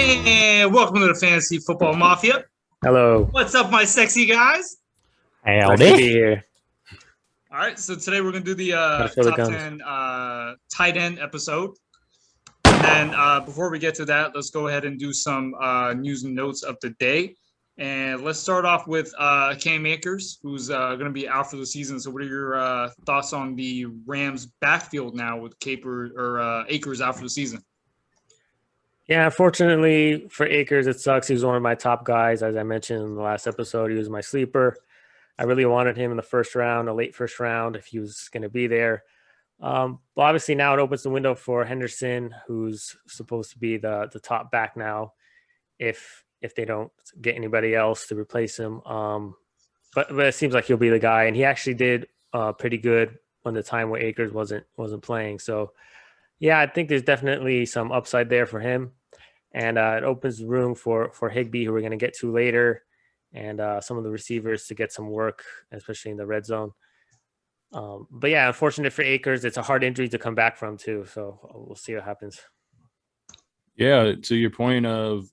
And welcome to the Fantasy Football Mafia. Hello. What's up, my sexy guys? Nice to be here. All right, so today we're going to do the top 10 tight end episode. And before we get to that, let's go ahead and do some news and notes of the day. And let's start off with Cam Akers, who's going to be out for the season. So what are your thoughts on the Rams backfield now with Akers out for the season? Yeah, unfortunately for Akers, it sucks. He was one of my top guys. As I mentioned in the last episode, he was my sleeper. I really wanted him in the first round, a late first round, if he was going to be there. But obviously now it opens the window for Henderson, who's supposed to be the top back now, if they don't get anybody else to replace him. But it seems like he'll be the guy, and he actually did pretty good when the time where Akers wasn't playing. So yeah, I think there's definitely some upside there for him. And it opens room for Higbee, who we're going to get to later, and some of the receivers to get some work, especially in the red zone. But yeah, unfortunate for Akers. It's a hard injury to come back from too. So we'll see what happens. Yeah, to your point of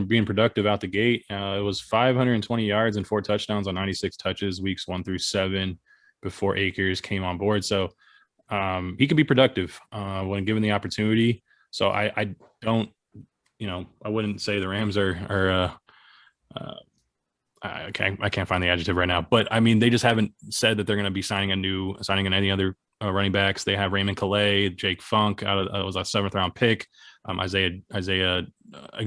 being productive out the gate, it was 520 yards and 4 touchdowns on 96 touches, weeks 1 through 7, before Akers came on board. So he can be productive when given the opportunity. So I don't, I wouldn't say the Rams are I can't find the adjective right now, but I mean, they just haven't said that they're going to be signing any other running backs. They have Raymond Calais, Jake Funk was a 7th round pick,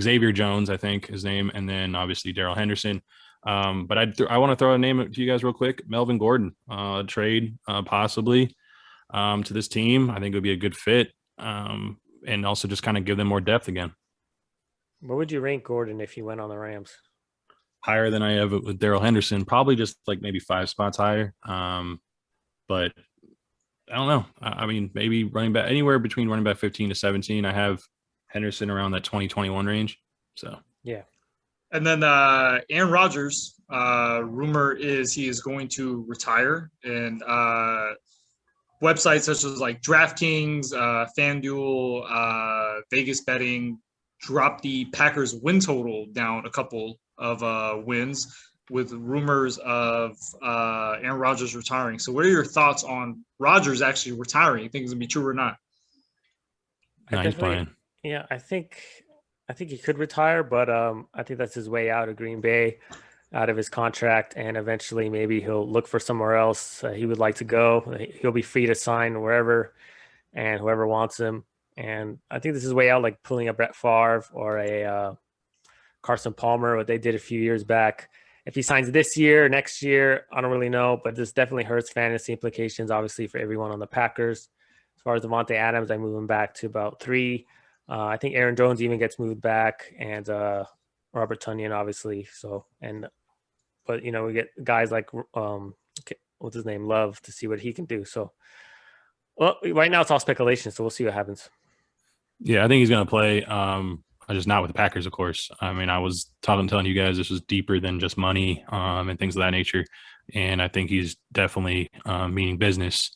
Xavier Jones, I think his name, and then obviously Darrell Henderson. But I want to throw a name to you guys real quick. Melvin Gordon, trade possibly to this team. I think it would be a good fit, and also just kind of give them more depth again. What would you rank Gordon if he went on the Rams? Higher than I have with Darrell Henderson, probably just like maybe 5 spots higher. But I don't know. I mean, maybe running back anywhere between running back 15 to 17. I have Henderson around that 2021 range. So yeah. And then Aaron Rodgers, rumor is he is going to retire, and websites such as like DraftKings, FanDuel, Vegas Betting dropped the Packers win total down a couple of wins, with rumors of Aaron Rodgers retiring. So what are your thoughts on Rodgers actually retiring? You think it's going to be true or not? He's playing. Yeah, I think he could retire, but I think that's his way out of Green Bay, out of his contract, and eventually maybe he'll look for somewhere else he would like to go. He'll be free to sign wherever and whoever wants him. And I think this is way out, like pulling a Brett Favre or a Carson Palmer, what they did a few years back. If he signs this year, next year, I don't really know, but this definitely hurts fantasy implications, obviously, for everyone on the Packers. As far as Devontae Adams, I move him back to about 3. I think Aaron Jones even gets moved back, and Robert Tonyan, obviously. But we get guys like what's his name, Love, to see what he can do. So, well, right now it's all speculation, so we'll see what happens. Yeah, I think he's going to play. Just not with the Packers, of course. I mean, I was telling you guys this was deeper than just money and things of that nature. And I think he's definitely meaning business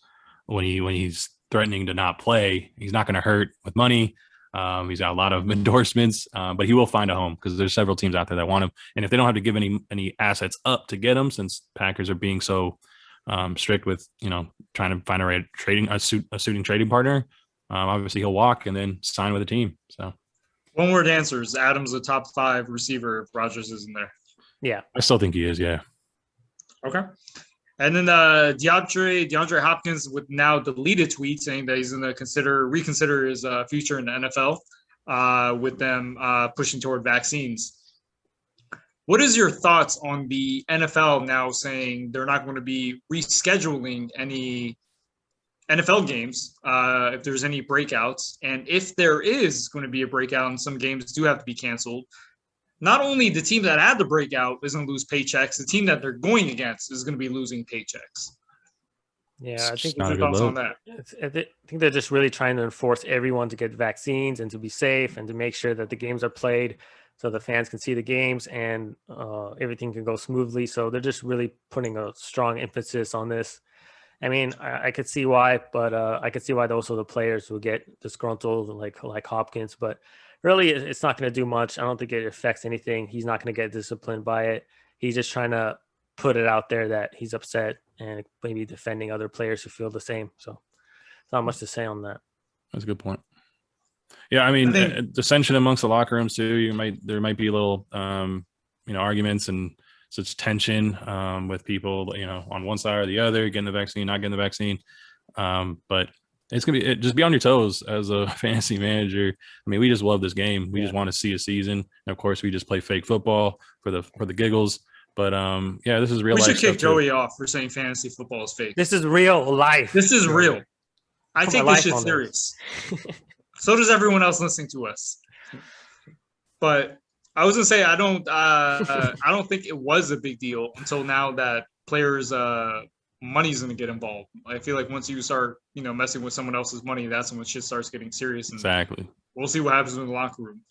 when he's threatening to not play. He's not going to hurt with money. He's got a lot of endorsements, but he will find a home because there's several teams out there that want him. And if they don't have to give any assets up to get him, since Packers are being so strict with trying to find a suiting trading partner, obviously he'll walk and then sign with a team. So. One word answers. Adams a top 5 receiver if Rodgers isn't there. Yeah. I still think he is, yeah. Okay. And then DeAndre Hopkins with now deleted tweet saying that he's going to reconsider his future in the NFL with them pushing toward vaccines. What is your thoughts on the NFL now saying they're not going to be rescheduling any NFL games if there's any breakouts? And if there is going to be a breakout and some games do have to be canceled, not only the team that had the breakout is going to lose paychecks, the team that they're going against is going to be losing paychecks. Yeah, I think what's your thoughts on that? I think they're just really trying to enforce everyone to get vaccines and to be safe and to make sure that the games are played so the fans can see the games and everything can go smoothly. So they're just really putting a strong emphasis on this. I mean, I could see why, but I could see why also the players will get disgruntled like Hopkins. But really, it's not going to do much. I don't think it affects anything. He's not going to get disciplined by it. He's just trying to put it out there that he's upset and maybe defending other players who feel the same. So it's not much to say on that. That's a good point. Yeah, I mean, dissension amongst the locker rooms too. There might be a little, arguments and such tension with people, on one side or the other, getting the vaccine, not getting the vaccine. But it's gonna be just be on your toes as a fantasy manager. I mean, we just love this game. We just want to see a season. And of course, we just play fake football for the giggles. But this is real life. We should kick Joey off for saying fantasy football is fake. This is real life. This is real. I take this shit serious. So does everyone else listening to us. But I was gonna say I don't think it was a big deal until now that players' money's gonna get involved. I feel like once you start, messing with someone else's money, that's when shit starts getting serious. And exactly. We'll see what happens in the locker room.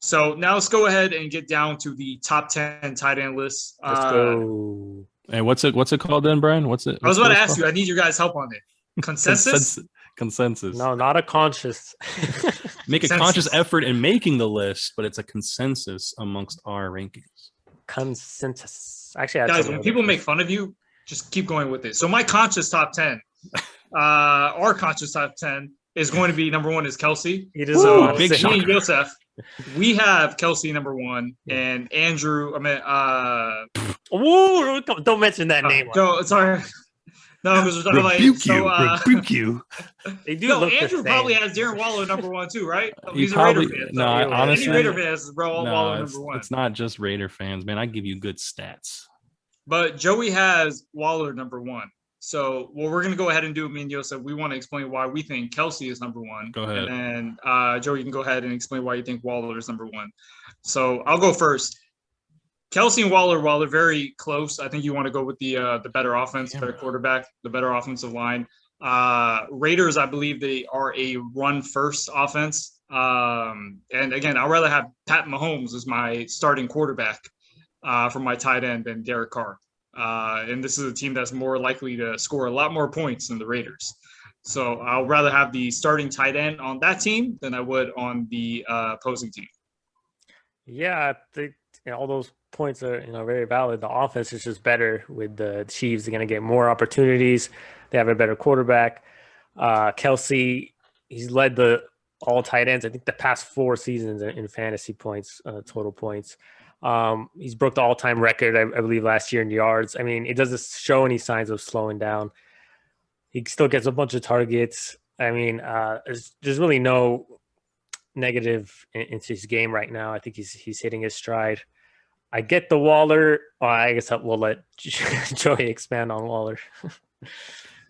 So now let's go ahead and get down to the top 10 tight end list. Let's go. And what's it called then, Brian? What's it? I was about to ask you. I need your guys' help on it. Consensus? Consensus. No, not a conscious. Make a conscious effort in making the list, but it's a consensus amongst our rankings. Consensus. Actually, guys, when people make fun of you, just keep going with it. So my conscious top 10, our conscious top 10 is going to be number 1 is Kelsey. So big me and Joseph, we have Kelsey number 1 and Andrew. Don't mention that name. Sorry. No, because we're talking rebuke you. They do. No, Andrew probably has Darren Waller number 1 too, right? He's a Raider fan. No, honestly, any Raider fans is Waller number 1. It's not just Raider fans, man. I give you good stats. But Joey has Waller number 1. So what we're gonna go ahead and do, me and Joseph, we want to explain why we think Kelsey is number 1. Go ahead. And then Joey, you can go ahead and explain why you think Waller is number 1. So I'll go first. Kelsey and Waller, while they're very close, I think you want to go with the better offense, better quarterback, the better offensive line. Raiders, I believe they are a run-first offense. And again, I'd rather have Pat Mahomes as my starting quarterback for my tight end than Derek Carr. And this is a team that's more likely to score a lot more points than the Raiders. So I'll rather have the starting tight end on that team than I would on the opposing team. Yeah, I think all those points are very valid. The offense is just better with the Chiefs. They're going to get more opportunities. They have a better quarterback. Kelsey, he's led the all tight ends, I think, the past 4 seasons in fantasy points, total points. He's broke the all-time record, I believe, last year in yards. I mean, it doesn't show any signs of slowing down. He still gets a bunch of targets. I mean, there's really no negative into his game right now. I think he's hitting his stride. I get the Waller. I guess we'll let Joey expand on Waller.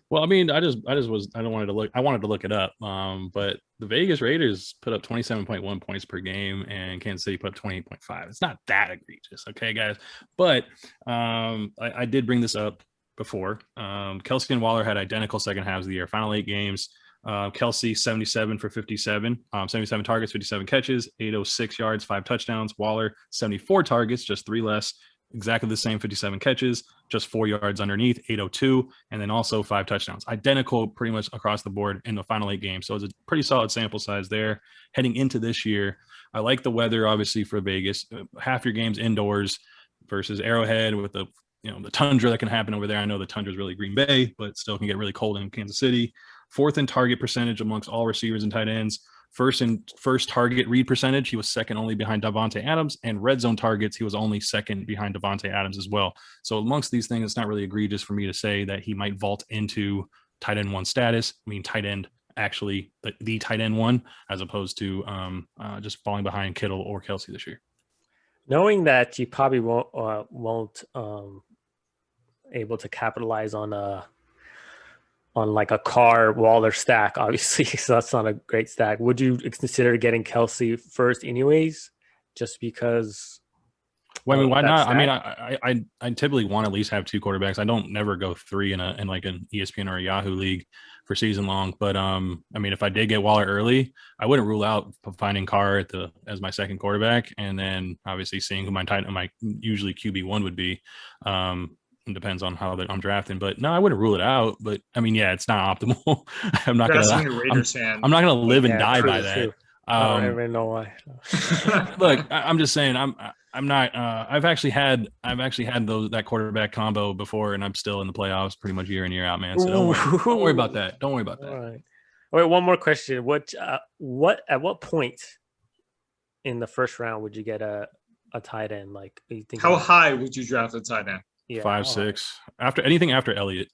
Well, I mean, I wanted to look it up. But the Vegas Raiders put up 27.1 points per game and Kansas City put up 28.5. It's not that egregious. Okay, guys. But I did bring this up before. Kelsey and Waller had identical second halves of the year, final 8 games. Kelsey 77 for 57, 77 targets, 57 catches, 806 yards, 5 touchdowns. Waller 74 targets, just 3 less, exactly the same, 57 catches, just 4 yards underneath, 802, and then also 5 touchdowns. Identical pretty much across the board in the final 8 games. So it's a pretty solid sample size there. Heading into this year, I like the weather, obviously, for Vegas. Half your games indoors versus Arrowhead with the tundra that can happen over there. I know the tundra is really Green Bay, but still can get really cold in Kansas City. 4th in target percentage amongst all receivers and tight ends. First target read percentage, he was second only behind Davante Adams, and red zone targets, he was only second behind Davante Adams as well. So amongst these things, it's not really egregious for me to say that he might vault into tight end 1 status. I mean, tight end, actually the tight end 1, as opposed to just falling behind Kittle or Kelsey this year. Knowing that you probably won't able to capitalize on like a Carr Waller stack, obviously, so that's not a great stack. Would you consider getting Kelsey first anyways, just because? Well, I mean, why not? Stack? I mean, I typically want to at least have 2 quarterbacks. I don't never go 3 in like an ESPN or a Yahoo league for season long. But I mean, if I did get Waller early, I wouldn't rule out finding Carr as my second quarterback, and then obviously seeing who my usually QB1 would be. It depends on how I'm drafting, but no, I wouldn't rule it out. But I mean, yeah, it's not optimal. I'm not gonna live and die by that. I don't even know why. Look, I'm just saying, I'm not. I've actually had that quarterback combo before, and I'm still in the playoffs pretty much year in year out, man. So don't worry about that. Don't worry about that. All right. Wait, one more question. At what point in the first round would you get a tight end? Like, you think How high would you draft a tight end? Yeah, 5, 6 after anything after Elliott.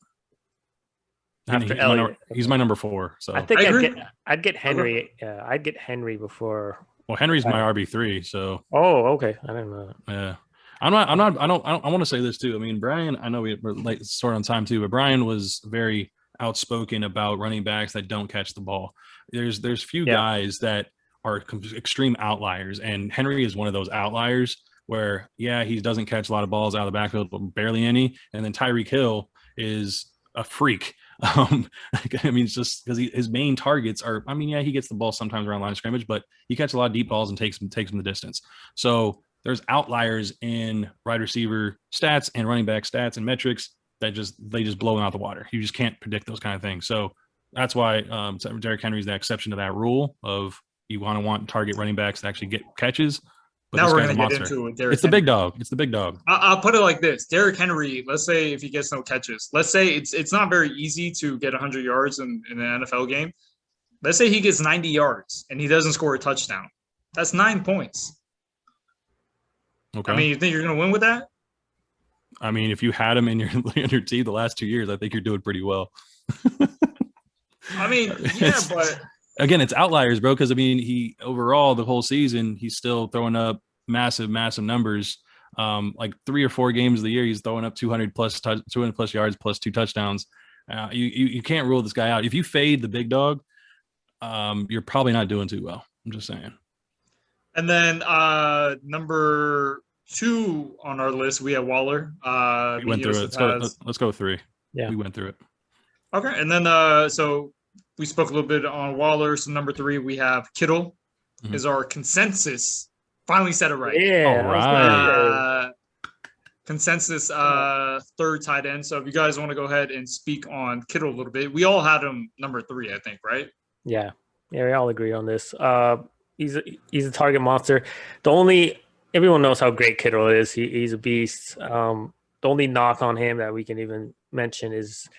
Elliott, he's my number 4. So I think agree. I'd get Henry. I'd get Henry before. Well, Henry's my RB3. So okay, I didn't know that. yeah. I want to say this too. I mean, Brian, I know we're late sort on time too, but Brian was very outspoken about running backs that don't catch the ball. There's few guys that are extreme outliers, and Henry is one of those outliers where, he doesn't catch a lot of balls out of the backfield, but barely any. And then Tyreek Hill is a freak. I mean, it's just because his main targets are, he gets the ball sometimes around line of scrimmage, but he catches a lot of deep balls and takes them the distance. So there's outliers in wide receiver stats and running back stats and metrics that they just blow out the water. You just can't predict those kind of things. So that's why Derrick Henry is the exception to that rule of you want target running backs that actually get catches. But now we're going to get into it with Derrick It's the big dog. It's the big dog. I'll put it like this. Derrick Henry, let's say if he gets no catches, let's say it's not very easy to get 100 yards in an NFL game. Let's say he gets 90 yards and he doesn't score a touchdown. That's 9 points. Okay. I mean, you think you're going to win with that? I mean, if you had him in your team the last 2 years, I think you're doing pretty well. I mean, yeah, but again, it's outliers, bro. Because he overall the whole season he's still throwing up massive numbers. Like 3 or 4 games of the year, he's throwing up 200 plus yards plus 2 touchdowns. You can't rule this guy out. If you fade the big dog, you're probably not doing too well. I'm just saying. And then number 2 on our list, we have Waller. We went through it. Let's go 3. Yeah, we went through it. Okay, and then so we spoke a little bit on Waller. So number 3, we have Kittle. Is our consensus. Finally said it right. Yeah. All right. Consensus third tight end. So if you guys want to go ahead and speak on Kittle a little bit, we all had him number 3, I think, right? Yeah, we all agree on this. He's a target monster. Everyone knows how great Kittle is. He's a beast. The only knock on him that we can even mention is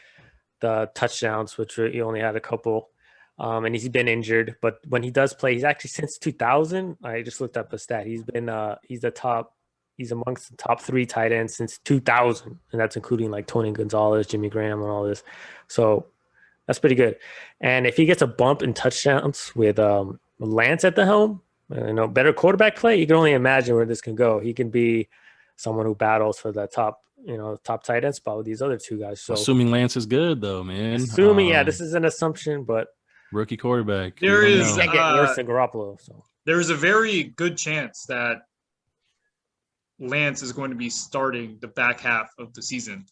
the touchdowns, which he only had a couple. And he's been injured, but when he does play, he's actually since 2000. I just looked up a stat. He's amongst the top 3 tight ends since 2000, and that's including like Tony Gonzalez, Jimmy Graham, and all this. So that's pretty good. And if he gets a bump in touchdowns with Lance at the helm, better quarterback play, you can only imagine where this can go. He can be someone who battles for the top tight end spot with these other 2 guys. So assuming Lance is good though, man. This is an assumption, but rookie quarterback. There is can't get worse than Garoppolo. So there is a very good chance that Lance is going to be starting the back half of the season.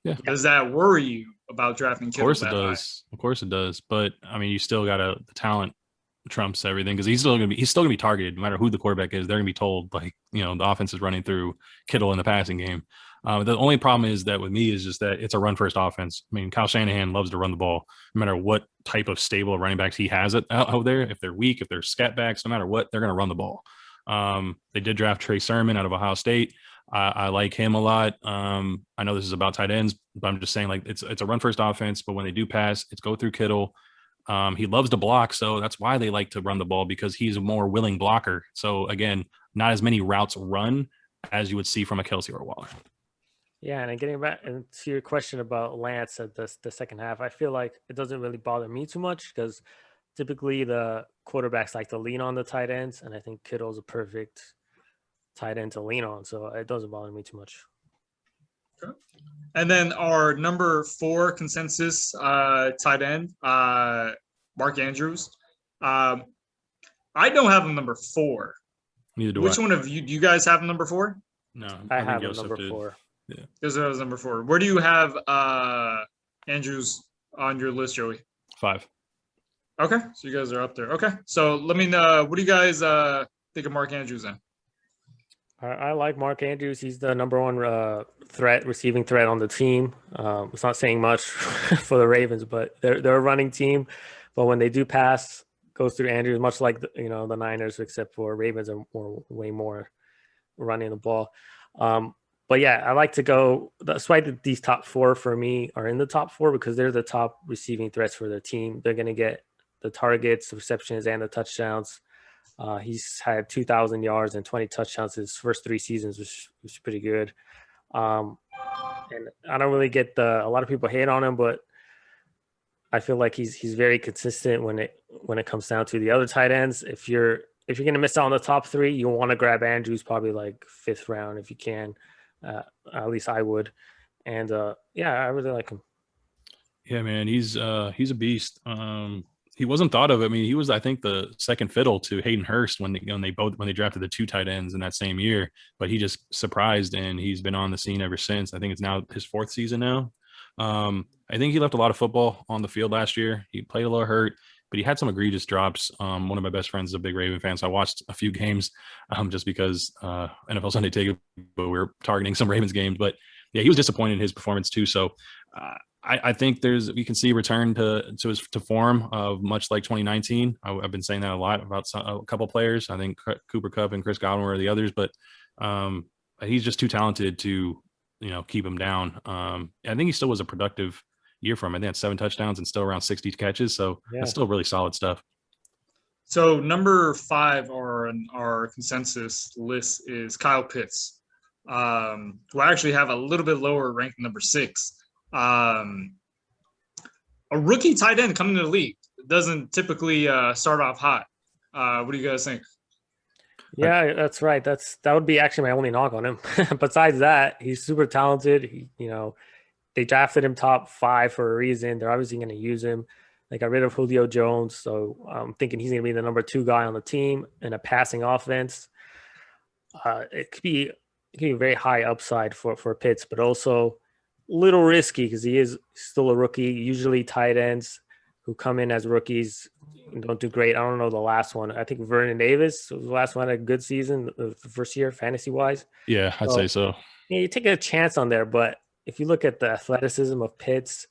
Yeah. Does that worry you about drafting Kittle? Of course it does. Of course it does. But I mean, you still got the talent trumps everything because he's still gonna be targeted no matter who the quarterback is. They're gonna be told the offense is running through Kittle in the passing game. The only problem is that with me is just that it's a run first offense. I mean, Kyle Shanahan loves to run the ball no matter what type of stable of running backs he has out there. If they're weak, if they're scat backs, no matter what, they're gonna run the ball. They did draft Trey Sermon out of Ohio State. I like him a lot. I know this is about tight ends, but I'm just saying it's a run first offense, but when they do pass, it's go through Kittle. He loves to block, so that's why they like to run the ball because he's a more willing blocker. So again, not as many routes run as you would see from a Kelsey or a Waller. Yeah, and getting back to your question about Lance at the second half, I feel like it doesn't really bother me too much because typically the quarterbacks like to lean on the tight ends, and I think Kittle's a perfect tight end to lean on, so it doesn't bother me too much. Okay. And then our number 4 consensus tight end, Mark Andrews. I don't have him number 4. Neither do I. Which one of you? Do you guys have him number 4? No, I have him number 4. Yeah, because that was number 4. Where do you have Andrews on your list, Joey? 5. Okay, so you guys are up there. Okay, so let me know. What do you guys think of Mark Andrews then? I like Mark Andrews. He's the number 1 receiving threat on the team. It's not saying much for the Ravens, but they're a running team. But when they do pass, goes through Andrews, much like the Niners, except for Ravens are way more running the ball. But yeah, I like to go. That's why these top four for me are in the top four, because they're the top receiving threats for the team. They're going to get the targets, the receptions, and the touchdowns. He's had 2,000 yards and 20 touchdowns his first 3 seasons, which was pretty good. And I don't really get a lot of people hate on him, but I feel like he's very consistent when it comes down to the other tight ends. If you're going to miss out on the top 3, you want to grab Andrews probably like 5th round if you can. At least I would. And yeah, I really like him. Yeah, man, he's a beast. He wasn't thought of. I mean, he was, I think, the second fiddle to Hayden Hurst when they drafted the 2 tight ends in that same year. But he just surprised, and he's been on the scene ever since. I think it's now his 4th season now. I think he left a lot of football on the field last year. He played a little hurt, but he had some egregious drops. One of my best friends is a big Raven fan, so I watched a few games just because NFL Sunday Ticket, but we were targeting some Ravens games. But yeah, he was disappointed in his performance too. So I think we can see a return to form of much like 2019. I've been saying that a lot about a couple players. I think Cooper Kupp and Chris Godwin were the others, but he's just too talented to keep him down. I think he still was a productive year for him. I think had 7 touchdowns and still around 60 catches. So that's still really solid stuff. So number 5 on our consensus list is Kyle Pitts, who I actually have a little bit lower ranked number 6. A rookie tight end coming to the league doesn't typically start off hot. What do you guys think? Yeah, that's right. That would be actually my only knock on him. Besides that, he's super talented. They drafted him top 5 for a reason. They're obviously going to use him. They got rid of Julio Jones, so I'm thinking he's going to be the number 2 guy on the team in a passing offense. It could be very high upside for Pitts, but also a little risky because he is still a rookie. Usually tight ends who come in as rookies don't do great. I don't know the last one. I think Vernon Davis was the last one, had a good season the first year fantasy wise. Yeah, I'd say so. Yeah, you take a chance on there, but if you look at the athleticism of Pitts,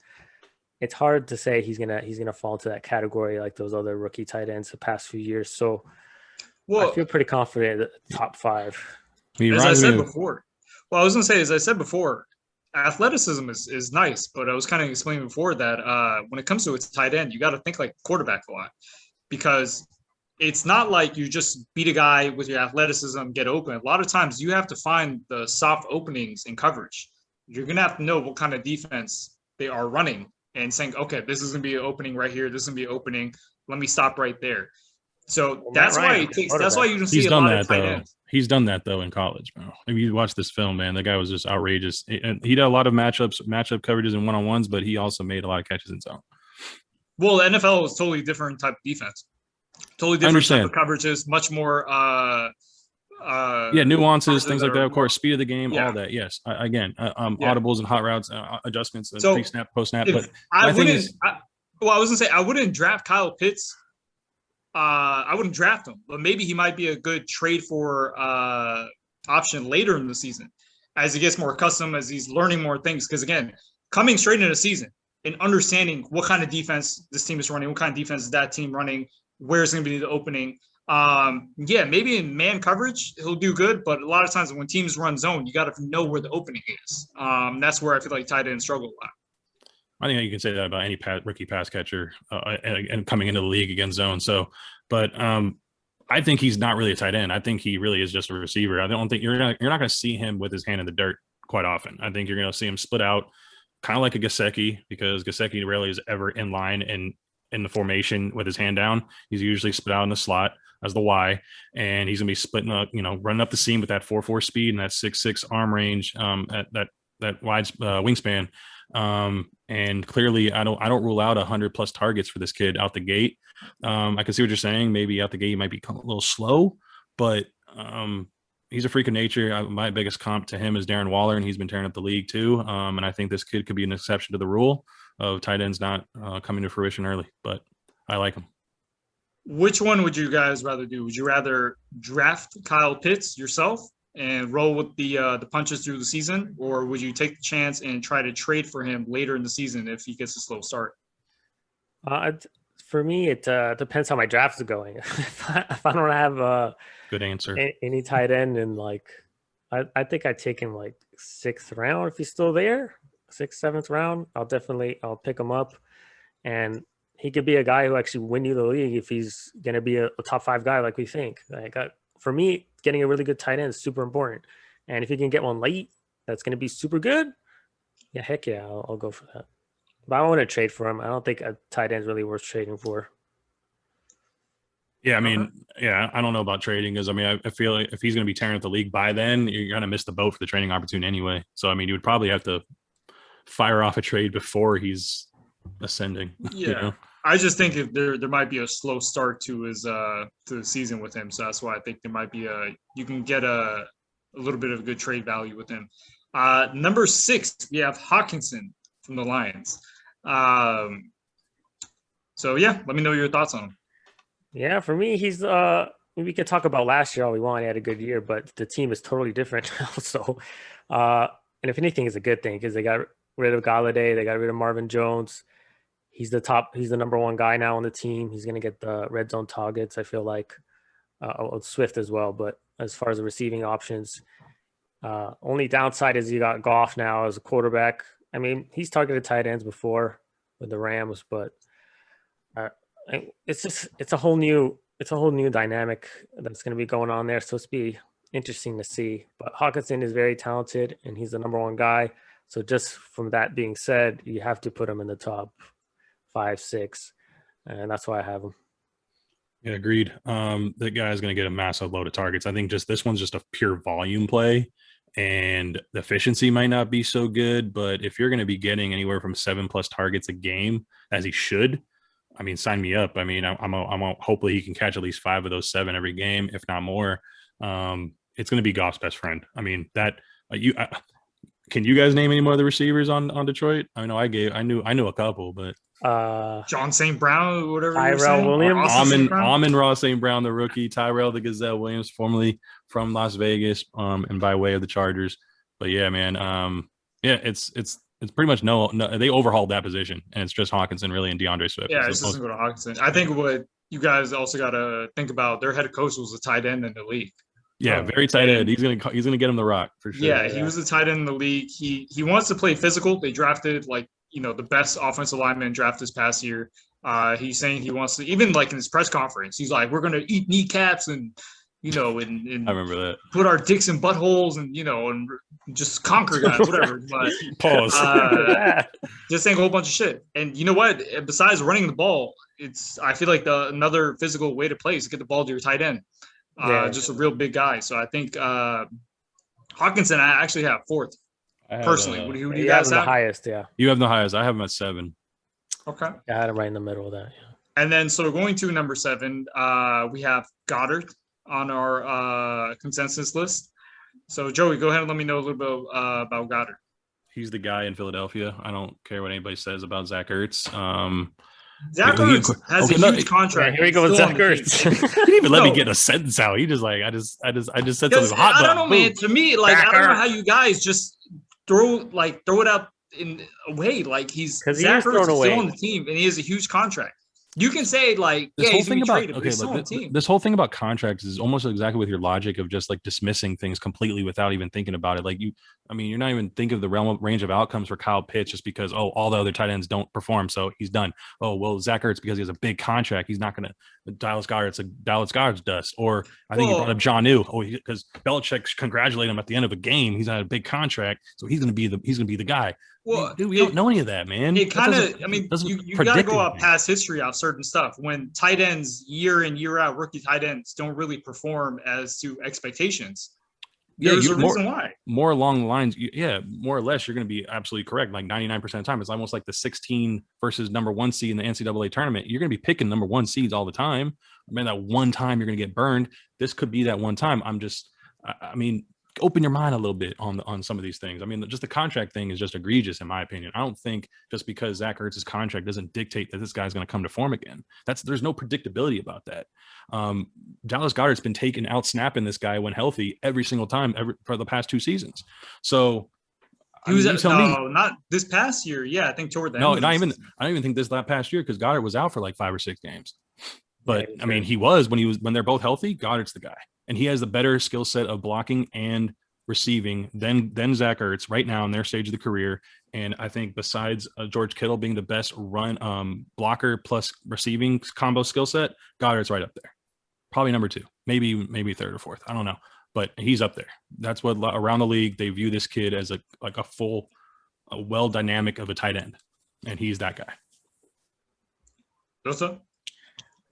it's hard to say he's gonna fall into that category like those other rookie tight ends the past few years. So I feel pretty confident at the top 5. As I said before, athleticism is nice, but I was kind of explaining before that when it comes to its tight end, you got to think like quarterback a lot, because it's not like you just beat a guy with your athleticism, get open. A lot of times you have to find the soft openings in coverage. You're going to have to know what kind of defense they are running and saying, okay, this is going to be an opening right here. This is going to be an opening. Let me stop right there. So that's why you can see a lot of tight ends. He's done that though in college, bro. If you watch this film, man, the guy was just outrageous. And he did a lot of matchup coverages and one-on-ones, but he also made a lot of catches in zone. Well, the NFL is totally different type of defense. Totally different type of coverages, much more nuances, things like that. Of course, speed of the game, all that. Yes, audibles and hot routes, adjustments, pre-snap, post-snap. But I was gonna say I wouldn't draft Kyle Pitts. I wouldn't draft him, but maybe he might be a good trade for option later in the season as he gets more accustomed, as he's learning more things. Because again, coming straight into the season and understanding what kind of defense this team is running, what kind of defense is that team running, where's going to be the opening. Maybe in man coverage he'll do good, but a lot of times when teams run zone, you got to know where the opening is. That's where I feel like tight ends struggle a lot. I think you can say that about any rookie pass catcher and coming into the league against zone. So, but I think he's not really a tight end. I think he really is just a receiver. I don't think you're not going to see him with his hand in the dirt quite often. I think you're going to see him split out, kind of like a Gesicki, because Gesicki rarely is ever in line in the formation with his hand down. He's usually split out in the slot as the Y, and he's going to be splitting up, running up the seam with that 4.4 speed and that 6.6 arm range, at that wide wingspan. And clearly I don't rule out 100+ targets for this kid out the gate. I can see what you're saying. Maybe out the gate he might be a little slow, but he's a freak of nature. My biggest comp to him is Darren Waller, and he's been tearing up the league too. And I think this kid could be an exception to the rule of tight ends not coming to fruition early, but I like him. Which one would you guys rather do? Would you rather draft Kyle Pitts yourself and roll with the punches through the season, or would you take the chance and try to trade for him later in the season if he gets a slow start? For me, it depends how my draft is going. If I don't have Good answer. any tight end, and like I think I'd take him like 6th round if he's still there, 6th, 7th round. I'll pick him up, and he could be a guy who actually win you the league if he's going to be a top 5 guy like we think. Like for me, getting a really good tight end is super important, and if you can get one late, that's going to be super good. Yeah, heck yeah, I'll go for that. But I don't want to trade for him. I don't think a tight end is really worth trading for. Yeah, I mean, I don't know about trading because, I mean, I feel like if he's going to be tearing up the league by then, you're going to miss the boat for the trading opportunity anyway. So, I mean, you would probably have to fire off a trade before he's ascending. Yeah. You know? I just think if there might be a slow start to his to the season with him. So that's why I think there might be you can get a little bit of a good trade value with him. Number 6, we have Hawkinson from the Lions. So yeah, let me know your thoughts on him. Yeah, for me, he's we can talk about last year all we want. He had a good year, but the team is totally different now. So, and if anything, it's a good thing because they got rid of Galladay, they got rid of Marvin Jones. He's the number 1 guy now on the team. He's going to get the red zone targets, I feel like. Swift as well. But as far as the receiving options, only downside is you got Goff now as a quarterback. I mean, he's targeted tight ends before with the Rams, but it's a whole new dynamic that's going to be going on there. So it's be interesting to see. But Hawkinson is very talented, and he's the number 1 guy. So just from that being said, you have to put him in the top 5, 6, and that's why I have him. Yeah, agreed. The guy's going to get a massive load of targets. I think just this one's just a pure volume play, and the efficiency might not be so good. But if you're going to be getting anywhere from 7+ targets a game, as he should, I mean, sign me up. I mean, hopefully he can catch at least 5 of those 7 every game, if not more. It's going to be Goff's best friend. I mean, that can you guys name any more of the receivers on Detroit? I know I knew a couple, but John St. Brown, whatever. Tyrell Williams, Amon-Ra St. Brown, the rookie, Tyrell the Gazelle Williams, formerly from Las Vegas, and by way of the Chargers. But yeah, man, it's pretty much no. They overhauled that position, and it's just Hawkinson really and DeAndre Swift. Yeah, it's just going to go to Hawkinson. I think what you guys also got to think about, their head coach was a tight end in the league. Yeah, very tight end. He's gonna get him the rock for sure. Yeah, he was a tight end in the league. He wants to play physical. They drafted the best offensive lineman draft this past year. He's saying he wants to, even like in his press conference, he's like, we're gonna eat kneecaps and and I remember that. Put our dicks in buttholes and and just conquer guys, whatever. But pause. Just saying a whole bunch of shit. And you know what? Besides running the ball, I feel like another physical way to play is to get the ball to your tight end. Just a real big guy. So I think Hawkinson, I actually have 4th personally. Who do you guys have? The highest, yeah. You have the highest. I have him at 7. Okay. I had him right in the middle of that. Yeah. And then so going to number 7, we have Goddard on our consensus list. So Joey, go ahead and let me know a little bit about Goddard. He's the guy in Philadelphia. I don't care what anybody says about Zach Ertz. Zach Ertz has a huge contract. Yeah, here we go with Zach Ertz. He didn't even let me get a sentence out. He just I just said something hot. I don't know, man. To me, I don't know how you guys just throw it out in a way. Like Zach Ertz is still on the team, and he has a huge contract. You can say he's going to be traded, but he's still on the team. This whole thing about contracts is almost exactly with your logic of just dismissing things completely without even thinking about it. You're not even thinking of the range of outcomes for Kyle Pitts just because, all the other tight ends don't perform, so he's done. Oh, well, Zach Ertz, because he has a big contract, he's not going to Dallas Goedert's dust. Or I think he brought up John New. Because Belichick congratulated him at the end of a game. He's had a big contract, so he's going to be the guy. Well, dude, we don't know any of that, man. It kind of, you got to go out past history of certain stuff. When tight ends, year in, year out, rookie tight ends don't really perform as to expectations. There's a reason why. More along the lines, more or less, you're going to be absolutely correct. 99% of the time, it's almost like the 16 versus number 1 seed in the NCAA tournament. You're going to be picking number 1 seeds all the time. That one time you're going to get burned. This could be that one time. Open your mind a little bit on some of these things. Just the contract thing is just egregious in my opinion. I don't think just because Zach Ertz's contract doesn't dictate that this guy's going to come to form again. There's no predictability about that. Dallas Goedert's been out snapping this guy when healthy every single time for the past 2 seasons. So He was you tell me. not this past year. Yeah, I think toward the No, end. not even. I don't even think this past year because Goddard was out for like 5 or 6 games. But Yeah, I mean, he was when they're both healthy. Goddard's the guy, and he has the better skill set of blocking and receiving than Zach Ertz right now in their stage of the career. And I think besides George Kittle being the best run blocker plus receiving combo skill set, Goddard's right up there. Probably number 2, maybe 3rd or 4th. I don't know, but he's up there. That's what around the league they view this kid as a well dynamic of a tight end, and he's that guy. Joseph?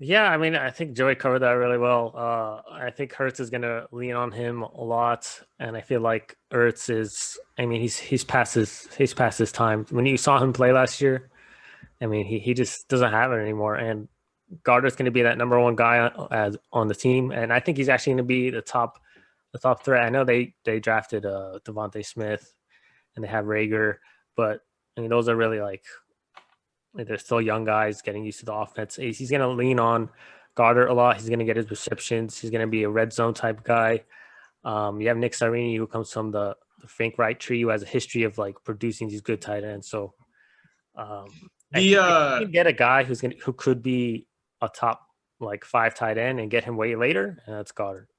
Yeah, I mean, I think Joey covered that really well. I think Hurts is going to lean on him a lot, and I feel like Ertz is. I mean, he's past his time. When you saw him play last year, I mean, he just doesn't have it anymore. And Goddard's going to be that number 1 guy on the team, and I think he's actually going to be the top threat. I know they drafted Devontae Smith, and they have Rager, but I mean, those are really like. They're still young guys getting used to the offense. He's going to lean on Goddard a lot. He's going to get his receptions. He's going to be a red zone type guy. You have Nick Sirianni, who comes from the Frank Wright tree, who has a history of like producing these good tight ends. So you can get a guy who could be a top like 5 tight end and get him way later, and that's Goddard.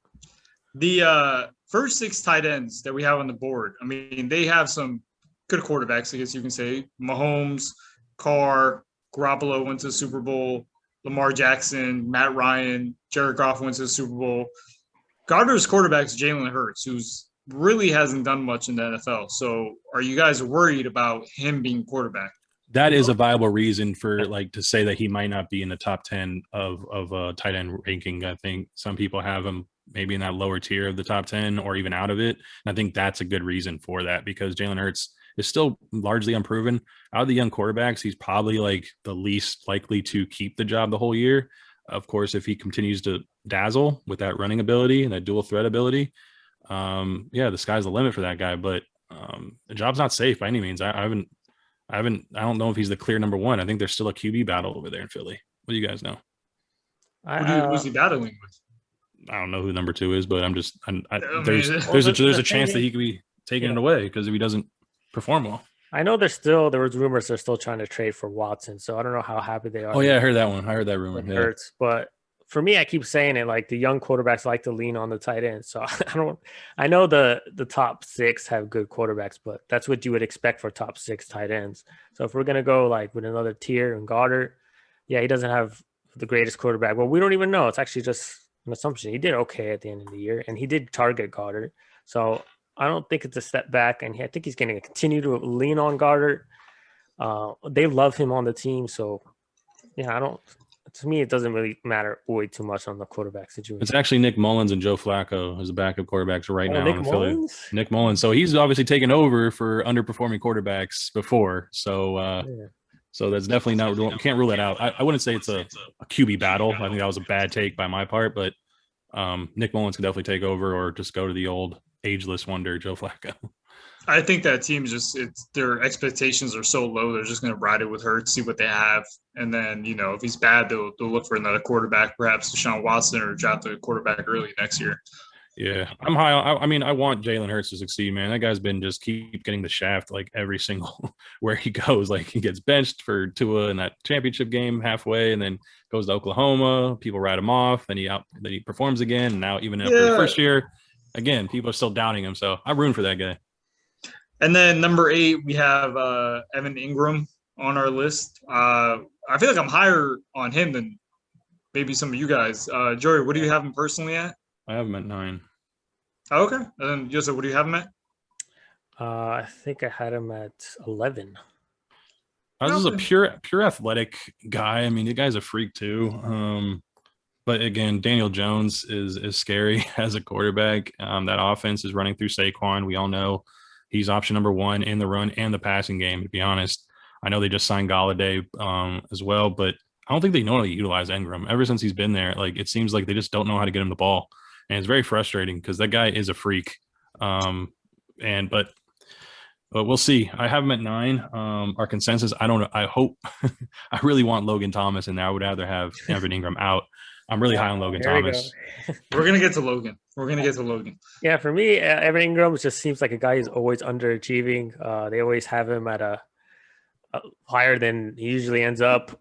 The first 6 tight ends that we have on the board, I mean, they have some good quarterbacks, I guess you can say. Mahomes, Carr, Garoppolo went to the Super Bowl, Lamar Jackson, Matt Ryan, Jared Goff went to the Super Bowl. Goddard's quarterback is Jalen Hurts, who's really hasn't done much in the NFL. So are you guys worried about him being quarterback? That is a viable reason for like to say that he might not be in the top 10 of tight end ranking. I think some people have him maybe in that lower tier of the top 10 or even out of it. And I think that's a good reason for that because Jalen Hurts is still largely unproven. Out of the young quarterbacks, he's probably like the least likely to keep the job the whole year. Of course, if he continues to dazzle with that running ability and that dual threat ability, the sky's the limit for that guy. But the job's not safe by any means. I don't know if he's the clear number 1. I think there's still a QB battle over there in Philly. What do you guys know? Who's he battling with? I don't know who number 2 is, but there's a chance that he could be taking it away because if he doesn't perform well. I know there was rumors they're still trying to trade for Watson, so I don't know how happy they are. Oh yeah, I heard that one. I heard that rumor. Yeah. Hurts, but for me, I keep saying it like the young quarterbacks like to lean on the tight end. So I know the top 6 have good quarterbacks, but that's what you would expect for top 6 tight ends. So if we're gonna go like with another tier and Goddard, yeah, he doesn't have the greatest quarterback. Well, we don't even know. It's actually just an assumption. He did okay at the end of the year, and he did target Goddard. So I don't think it's a step back, and I think he's going to continue to lean on Goddard. They love him on the team, so yeah, to me, it doesn't really matter way too much on the quarterback situation. It's actually Nick Mullins and Joe Flacco as the backup quarterbacks right now Nick in Mullins? Philly. Nick Mullins. So he's obviously taken over for underperforming quarterbacks before. So so that's definitely not – can't rule that out. I wouldn't say it's a QB battle. I think that was a bad take by my part, but Nick Mullins could definitely take over or just go to the old ageless wonder, Joe Flacco. I think that team their expectations are so low. They're just going to ride it with Hurts, see what they have. And then, if he's bad, they'll look for another quarterback, perhaps Deshaun Watson, or draft a quarterback early next year. Yeah, I'm high. I want Jalen Hurts to succeed, man. That guy's been just keep getting the shaft like every single where he goes. Like he gets benched for Tua in that championship game halfway, and then goes to Oklahoma. People write him off. Then he performs again. And now even after the first year, again, people are still doubting him. So I'm rooting for that guy. And then number 8, we have Evan Ingram on our list. I feel like I'm higher on him than maybe some of you guys. Jory, what do you have him personally at? I have him at 9. Oh, okay. And then Joseph, what do you have him at? I think I had him at 11. This is a pure athletic guy. I mean, the guy's a freak too. But again, Daniel Jones is scary as a quarterback. That offense is running through Saquon. We all know he's option number 1 in the run and the passing game, to be honest. I know they just signed Galladay as well, but I don't think they know how to utilize Ingram. Ever since he's been there, like it seems like they just don't know how to get him the ball. And it's very frustrating because that guy is a freak. But we'll see. I have him at 9. Our consensus, I don't know. I hope I really want Logan Thomas in there. I would rather have Evan Ingram out. I'm really high on Logan There we go. Thomas. We're gonna get to Logan. Yeah, for me, Evan Ingram just seems like a guy who's always underachieving. They always have him at a higher than he usually ends up.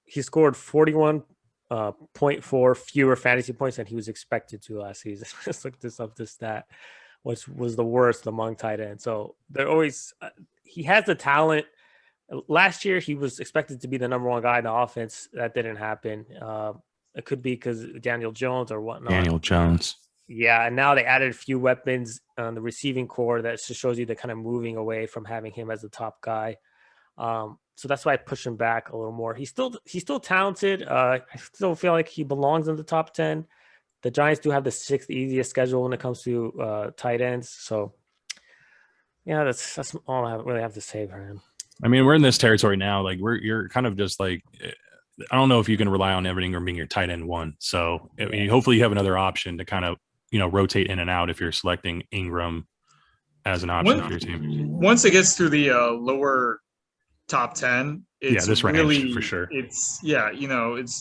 He scored 41.4 fewer fantasy points than he was expected to last season. Just looked this up, this stat, which was the worst among tight ends. So they're always he has the talent. Last year, he was expected to be the number one guy in the offense. That didn't happen. It could be because Daniel Jones or whatnot. Daniel Jones. Yeah, and now they added a few weapons on the receiving core that just shows you they're kind of moving away from having him as the top guy. So that's why I push him back a little more. He's still talented. I still feel like he belongs in the top 10. The Giants do have the 6th easiest schedule when it comes to tight ends. So yeah, that's all I really have to say for him. I mean, we're in this territory now. Like you're kind of just like, I don't know if you can rely on Evan Ingram being your tight end 1. So I mean, hopefully you have another option to kind of, rotate in and out if you're selecting Ingram as an option for your team. Once it gets to the lower top 10, it's this really range for sure. It's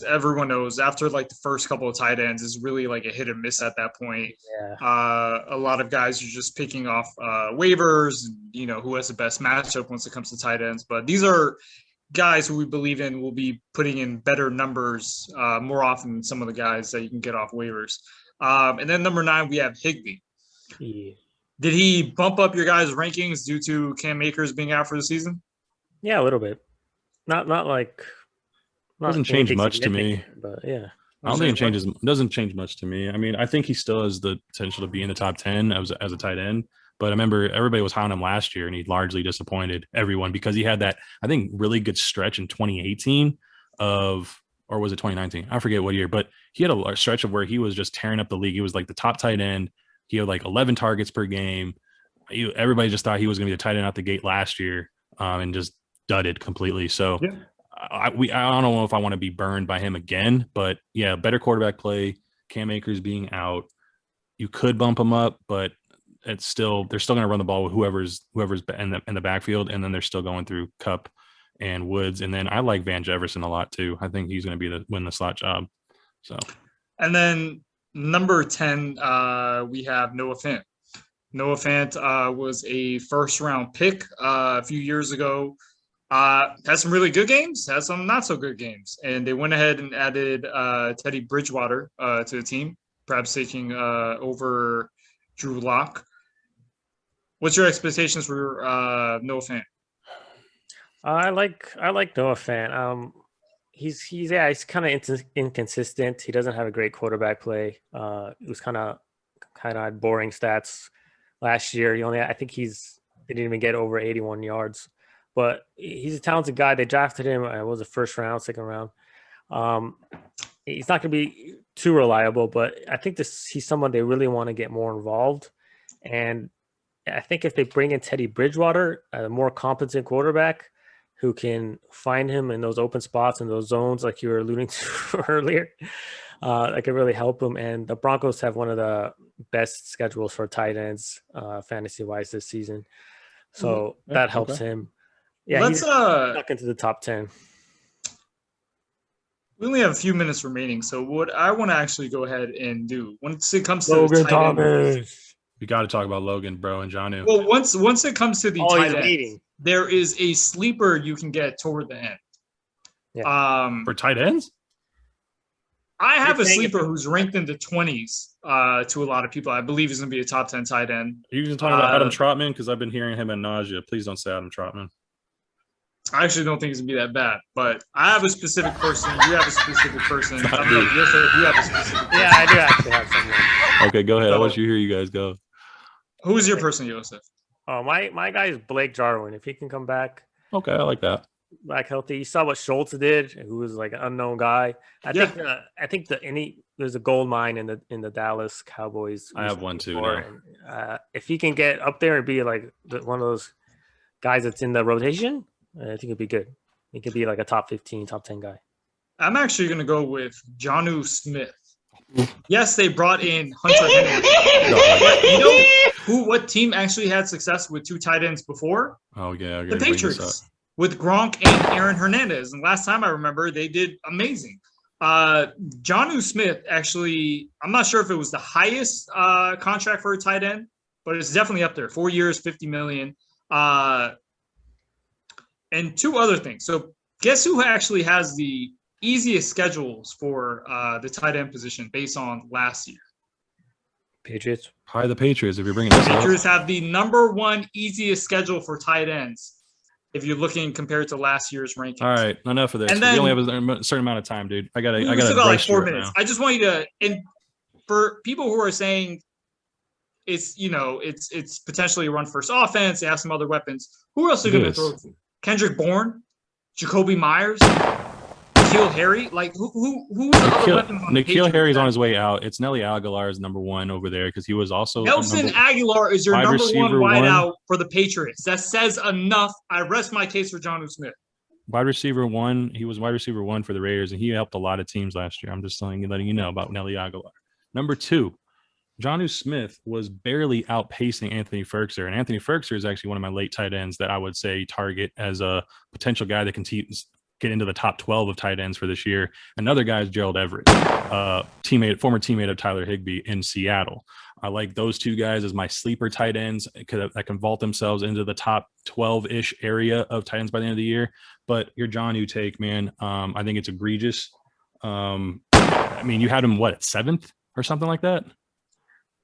everyone knows after like the first couple of tight ends is really like a hit and miss at that point. A lot of guys are just picking off waivers, who has the best matchup once it comes to tight ends. But these are guys who we believe in will be putting in better numbers more often than some of the guys that you can get off waivers. And then number 9, we have Higbee. Yeah. Did he bump up your guys' rankings due to Cam Akers being out for the season? Yeah, a little bit. Not like doesn't change much to me. But yeah. I don't think it doesn't change much to me. I mean, I think he still has the potential to be in the top 10 as a tight end. But I remember everybody was high on him last year, and he largely disappointed everyone because he had that, I think, really good stretch in 2018 or was it 2019? I forget what year, but he had a stretch of where he was just tearing up the league. He was like the top tight end. He had like 11 targets per game. Everybody just thought he was going to be the tight end out the gate last year, and just dudded completely. So I don't know if I want to be burned by him again, but yeah, better quarterback play. Cam Akers being out, you could bump him up, but they're still going to run the ball with whoever's in the backfield, and then they're still going through Kupp and Woods, and then I like Van Jefferson a lot too. I think he's going to win the slot job. So, and then number 10, we have Noah Fant. Noah Fant was a first-round pick a few years ago. Had some really good games, had some not so good games, and they went ahead and added Teddy Bridgewater to the team, perhaps taking over Drew Lock. What's your expectations for Noah Fant? I like Noah Fant. He's kind of inconsistent. He doesn't have a great quarterback play. He was kind of had boring stats last year. I think he didn't even get over 81 yards. But he's a talented guy. They drafted him. It was a first round, second round. He's not going to be too reliable, but I think he's someone they really want to get more involved. And I think if they bring in Teddy Bridgewater, a more competent quarterback who can find him in those open spots and those zones like you were alluding to earlier, that could really help him. And the Broncos have one of the best schedules for tight ends fantasy-wise this season. So that helps him. Yeah, he's stuck into the top 10. We only have a few minutes remaining, so what I want to actually go ahead and do once it comes to Logan the tight end, we got to talk about Logan, bro, and Jonnu. Well, once it comes to the tight end, there is a sleeper you can get toward the end. Yeah. For tight ends, I have a sleeper who's ranked in the 20s to a lot of people. I believe he's going to be a top 10 tight end. Are you even talking about Adam Trotman? Because I've been hearing him ad nausea. Please don't say Adam Trotman. I actually don't think it's going to be that bad, but I have a specific person. You have a specific person. I don't know if you have a specific person. Yeah, I do actually have someone. Okay, go ahead. I'll let you hear you guys go. Who's your person, Joseph? Oh, my guy is Blake Jarwin. If he can come back. Okay, I like that. Back healthy. You saw what Schultz did, who was like an unknown guy. I think there's a gold mine in the Dallas Cowboys. I have one too now. And, if he can get up there and be like one of those guys that's in the rotation, I think it'd be good. He could be like a top 15, top 10 guy. I'm actually going to go with Jonnu Smith. Yes, they brought in Hunter Henry. What team actually had success with 2 tight ends before? Oh, yeah. The Patriots with Gronk and Aaron Hernandez. And last time I remember, they did amazing. Jonnu Smith, actually, I'm not sure if it was the highest contract for a tight end, but it's definitely up there. 4 years, $50 million. And two other things. So guess who actually has the easiest schedules for the tight end position based on last year? Patriots. Probably the Patriots, if you're bringing this up. Patriots have the number one easiest schedule for tight ends if you're looking compared to last year's rankings. All right, enough of this. And then, we only have a certain amount of time, dude. I got like 4 minutes. I just want you to, and for people who are saying it's potentially a run first offense, they have some other weapons. Who else are going to throw to? Kendrick Bourne, Jacoby Myers, N'Keal Harry, like who N'Keal Harry's on his way out. It's Nelly Aguilar is number one over there because he was also Nelson Aguilar is your number one wideout for the Patriots. That says enough. I rest my case for Jonnu Smith. Wide receiver one. He was wide receiver one for the Raiders, and he helped a lot of teams last year. I'm just letting you know about Nelly Aguilar. Number two, Jonnu Smith was barely outpacing Anthony Ferkser, and Anthony Ferkser is actually one of my late tight ends that I would say target as a potential guy that can get into the top 12 of tight ends for this year. Another guy is Gerald Everett, former teammate of Tyler Higbee in Seattle. I like those two guys as my sleeper tight ends that can vault themselves into the top 12-ish area of tight ends by the end of the year. But your Jonnu take, man, I think it's egregious. I mean, you had him, at 7th or something like that?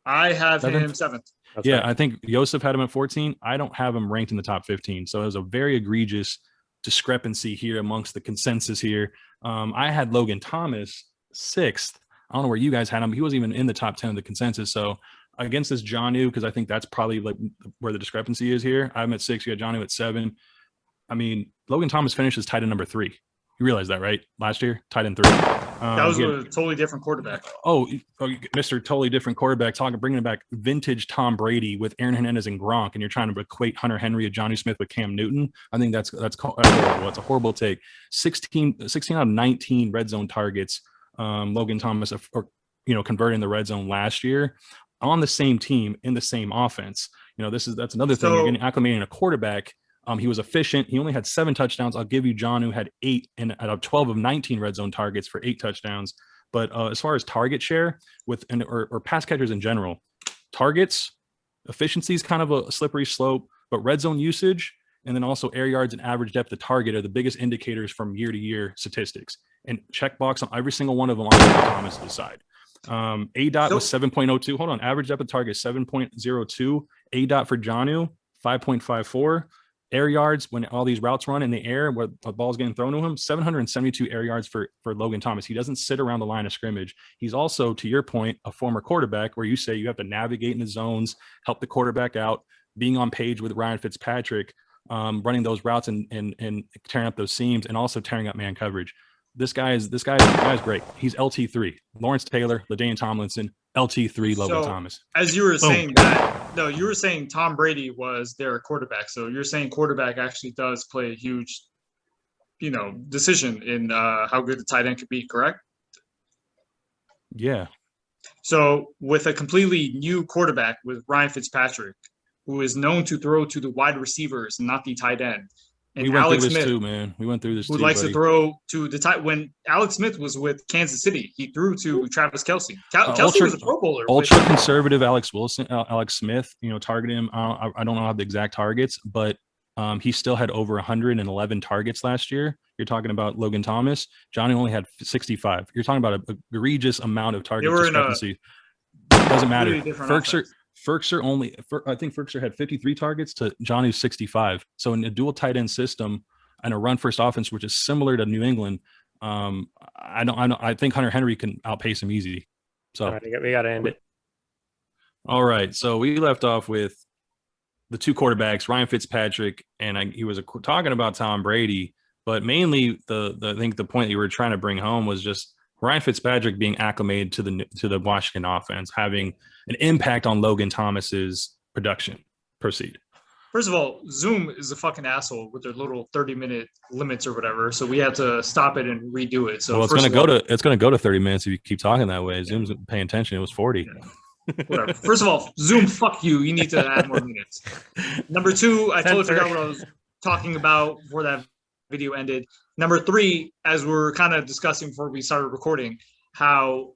I have him 7th. Yeah, right. I think Yosef had him at 14. I don't have him ranked in the top 15. So it was a very egregious discrepancy here amongst the consensus here. I had Logan Thomas 6th. I don't know where you guys had him. He wasn't even in the top 10 of the consensus. So against this Jonnu, because I think that's probably like where the discrepancy is here. I'm at 6. You got Jonnu at 7. I mean, Logan Thomas finishes tight end number 3. You realize that, right? Last year, tight end 3. That was a totally different quarterback. Mr. Totally different quarterback. Bringing back vintage Tom Brady with Aaron Hernandez and Gronk, and you're trying to equate Hunter Henry and Jonnu Smith with Cam Newton. I think that's horrible. It's a horrible take. 16 out of 19 red zone targets. Logan Thomas, converting the red zone last year on the same team in the same offense. That's another thing. You're getting acclimating a quarterback. He was efficient. He only had 7 touchdowns. I'll give you Jonnu had 8 out of 12 of 19 red zone targets for 8 touchdowns. But as far as target share or pass catchers in general, targets, efficiency is kind of a slippery slope, but red zone usage and then also air yards and average depth of target are the biggest indicators from year to year statistics. And checkbox on every single one of them on Thomas' side. A-dot was 7.02. Hold on. Average depth of target 7.02. A-dot for Jonnu 5.54. Air yards when all these routes run in the air where the ball's getting thrown to him, 772 air yards for Logan Thomas. He doesn't sit around the line of scrimmage. He's also, to your point, a former quarterback where you say you have to navigate in the zones, help the quarterback out, being on page with Ryan Fitzpatrick, running those routes and tearing up those seams and also tearing up man coverage. This guy's great. He's LT3. Lawrence Taylor, LaDainian Tomlinson, LT3, Logan Thomas. As you were saying that, no, you were saying Tom Brady was their quarterback. So you're saying quarterback actually does play a huge, decision in how good the tight end could be, correct? Yeah. So with a completely new quarterback with Ryan Fitzpatrick, who is known to throw to the wide receivers and not the tight end, and we went Alex through this Smith, too, man. We went through this who too, likes buddy. to throw to the tight. When Alex Smith was with Kansas City, he threw to Travis Kelce. Kelce was a Pro Bowler. Ultra conservative Alex Smith, targeted him. I don't know how the exact targets, but he still had over 111 targets last year. You're talking about Logan Thomas. Johnny only had 65. You're talking about an egregious amount of target discrepancy. Doesn't matter. I think Ferkser had 53 targets to Johnny's 65. So in a dual tight end system and a run first offense, which is similar to New England, I think Hunter Henry can outpace him easy. So all right, we got to end it. All right. So we left off with the two quarterbacks, Ryan Fitzpatrick, and he was talking about Tom Brady, but mainly I think the point that you were trying to bring home was just Ryan Fitzpatrick being acclimated to the Washington offense, having an impact on Logan Thomas's production. Proceed. First of all, Zoom is a fucking asshole with their little 30-minute limits or whatever. So we had to stop it and redo it. So it's going to go to 30 minutes if you keep talking that way. Zoom's paying attention. It was 40. Yeah. Whatever. First of all, Zoom, fuck you. You need to add more minutes. Number two, I totally forgot what I was talking about for that video ended. Number 3, as we were kind of discussing before we started recording, how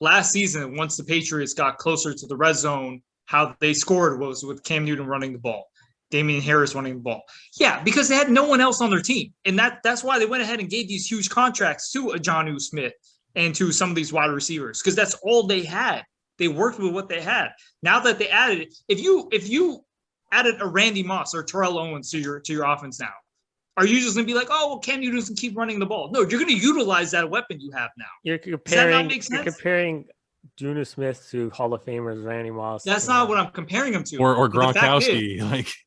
last season, once the Patriots got closer to the red zone, how they scored was with Cam Newton running the ball, Damian Harris running the ball. Yeah, because they had no one else on their team. And that's why they went ahead and gave these huge contracts to a Jonnu Smith and to some of these wide receivers, because that's all they had. They worked with what they had. Now that they added, if you added a Randy Moss or Terrell Owens to your offense now, are you just going to be like, oh, well, Cam Newton can keep running the ball? No, you're going to utilize that weapon you have now. You're comparing Jonnu Smith to Hall of Famers Randy Moss. That's not what I'm comparing him to. Or Gronkowski.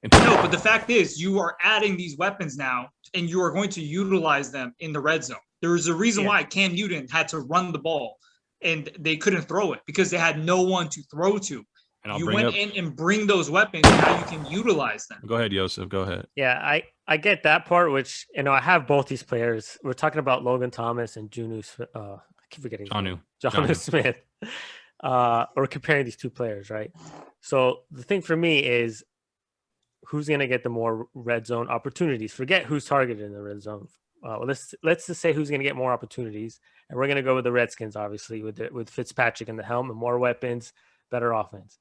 But the fact is, you are adding these weapons now, and you are going to utilize them in the red zone. There was a reason why Cam Newton had to run the ball, and they couldn't throw it because they had no one to throw to. And you went in and bring those weapons, and now you can utilize them. Go ahead, Yosef. Go ahead. Yeah, I get that part, which, I have both these players. We're talking about Logan Thomas and Jonnu. I keep forgetting. Jonnu Smith. Or comparing these two players, right? So the thing for me is, who's going to get the more red zone opportunities? Forget who's targeted in the red zone. Let's just say who's going to get more opportunities, and we're going to go with the Redskins, obviously, with Fitzpatrick in the helm and more weapons, better offense.